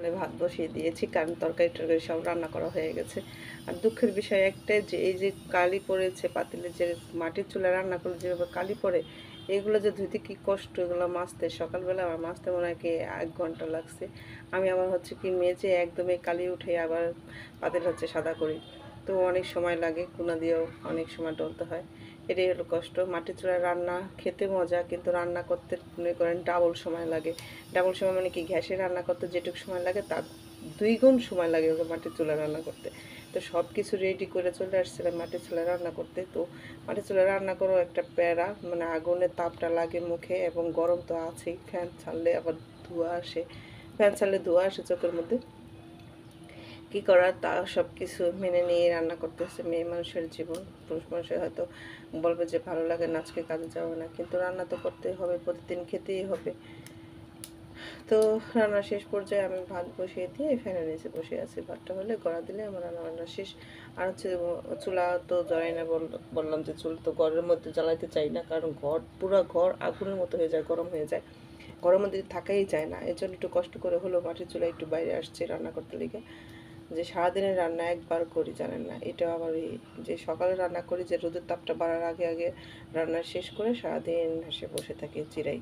চুলায় ভাত বসিয়ে দিয়েছি, কারণ তরকারি টরকারি সব রান্না করা হয়ে গেছে। আর দুঃখের বিষয় একটাই যে এই যে কালি পড়েছে পাতিলে, যে মাটির চুলায় রান্না করলে যেভাবে কালি পড়ে, এগুলো যে ধুইতে কী কষ্ট, এগুলো মাজতে সকালবেলা আমার মাজতে মনে হয় কি 1 ঘন্টা লাগছে। আমি আবার হচ্ছে কি মেজে একদমই কালি উঠে আবার পাতিল হচ্ছে সাদা করি, তো অনেক সময় লাগে, কুনা দিয়েও অনেক সময় ডলতে হয়। এটাই হলো কষ্ট। মাটির চুলায় রান্না খেতে মজা, কিন্তু রান্না করতে মনে করেন ডাবল সময় লাগে। ডাবল সময় মানে কি, গ্যাসে রান্না করতে যেটুকু সময় লাগে তার 2 গুণ সময় লাগে ওকে মাটির চুলায় রান্না করতে। তো সব কিছু রেডি করে চলে আসছিলাম মাটির চুলায় রান্না করতে। তো মাটির চুলায় রান্না করেও একটা প্যারা, মানে আগুনের তাপটা লাগে মুখে, এবং গরম তো আছেই, ফ্যান ছাড়লে আবার ধোঁয়া আসে, ফ্যান ছাড়লে ধোঁয়া আসে চোখের মধ্যে। কী করার, তা সব কিছু মেনে নিয়ে রান্না করতেছে। মেয়ে মানুষের জীবন, পুরুষ মানুষের হয়তো বলবে যে ভালো লাগে না, আজকে কাজে যাবে না, কিন্তু রান্না তো করতেই হবে, প্রতিদিন খেতেই হবে। তো রান্না শেষ পর্যায়ে আমি ভাত বসিয়ে দিয়ে ফ্যানের নিচে বসে আছি। ভাতটা হলে গড়া দিলে আমার রান্না শেষ। আর হচ্ছে চুলা তো জ্বালাই না, বললাম যে চুলা তো ঘরের মধ্যে জ্বালাইতে চাই না, কারণ পুরো ঘর আগুনের মতো হয়ে যায়, গরম হয়ে যায়, গরমের মধ্যে থাকাই যায় না। এর জন্য একটু কষ্ট করে হলেও মাটির চুলা একটু বাইরে আসছে রান্না করতে লেগে। যে সারাদিনের রান্না একবার করি জানেন না, এটা আবার এই যে সকালে রান্না করি, যে রোদের তাপটা বাড়ার আগে আগে রান্না শেষ করে সারাদিন হেসে বসে থাকি চিরাই।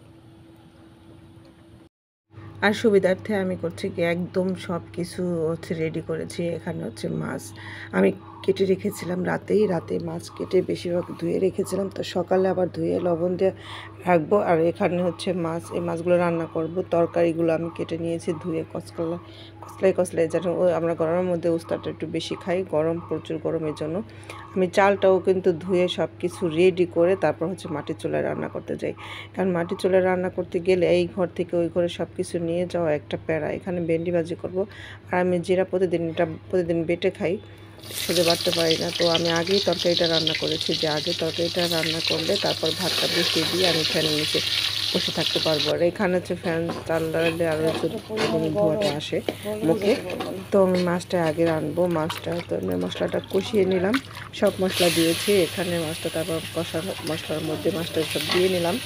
আর সুবিধার্থে আমি করছি কি একদম সব কিছু হচ্ছে রেডি করেছি। এখানে হচ্ছে মাছ আমি কেটে রেখেছিলাম রাতে মাছ কেটে বেশিরভাগ ধুয়ে রেখেছিলাম, তো সকালে আবার ধুয়ে লবণ দিয়ে রাখবো। আর এখানে হচ্ছে মাছ, এই মাছগুলো রান্না করব। তরকারিগুলো আমি কেটে নিয়েছি ধুয়ে কচলাই যেন আমরা গরমের মধ্যে উস্তাটা একটু বেশি খাই, প্রচুর গরমের জন্য। আমি চালটাও কিন্তু ধুয়ে সব কিছু রেডি করে তারপর হচ্ছে মাটির চুলায় রান্না করতে যাই, কারণ মাটির চুলায় রান্না করতে গেলে এই ঘর থেকে ওই ঘরে সব কিছু নিয়ে যাওয়া একটা প্যারা। এখানে ভেন্ডি ভাজি করব, আর আমি জিরা প্রতিদিন বেটে খাই, শুধু বাটতে পারি না। তো আমি আগেই তরকারিটা রান্না করেছি, যে আগে তরকারিটা রান্না করলে তারপর ভাতটা বসিয়ে দিয়ে আমি ফ্যানের নিচে বসে থাকতে পারবো। আর এখানে হচ্ছে ফ্যান চালালে আরও ধোঁয়াটা আসে মুখে। তো আমি মাছটা আগে রানবো, তো আমি মশলাটা কষিয়ে নিলাম, সব মশলা দিয়েছি এখানে মাছটা, তারপর মশলার মধ্যে মাছটা সব দিয়ে নিলাম,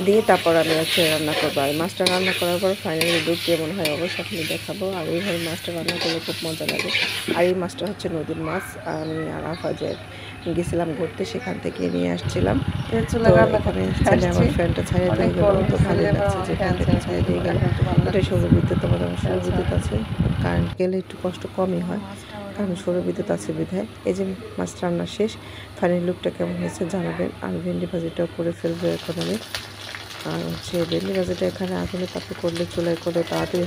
দিয়ে তারপর আমি হচ্ছে রান্না করবো। আর মাছটা রান্না করার পর ফাইনালি লুক কেমন হয় অবশ্যই আপনি দেখাবো। আর এইভাবে মাছটা রান্না করলে খুব মজা লাগে। আর এই মাছটা হচ্ছে নদীর মাছ, আমি আর আফাজে গেছিলাম ঘুরতে, সেখান থেকে নিয়ে আসছিলাম। তো এখানে ছেলে আমার ফ্যানটা ছাড়িয়ে দিয়ে গেল, তো ভালো লাগছে যে ফ্যানটা ছাড়িয়ে দিয়ে গেল। এটা সৌরবিদ্যুৎ, আমাদের সৌরবিদ্যুৎ আছে, কারেন্ট গেলে একটু কষ্ট কমই হয়, কারণ সৌরবিদ্যুৎ আছে বিধায়। এই যে মাছ রান্না শেষ, ফাইনাল লুকটা কেমন হয়েছে জানাবেন। আর ভেন্ডি ভাজিটাও করে ফেলবো এখন আমি। আর হচ্ছে ভেন্ডি ভাজিটা এখানে আগুনে তাপে করলে, চুলায় করলে তাড়াতাড়ি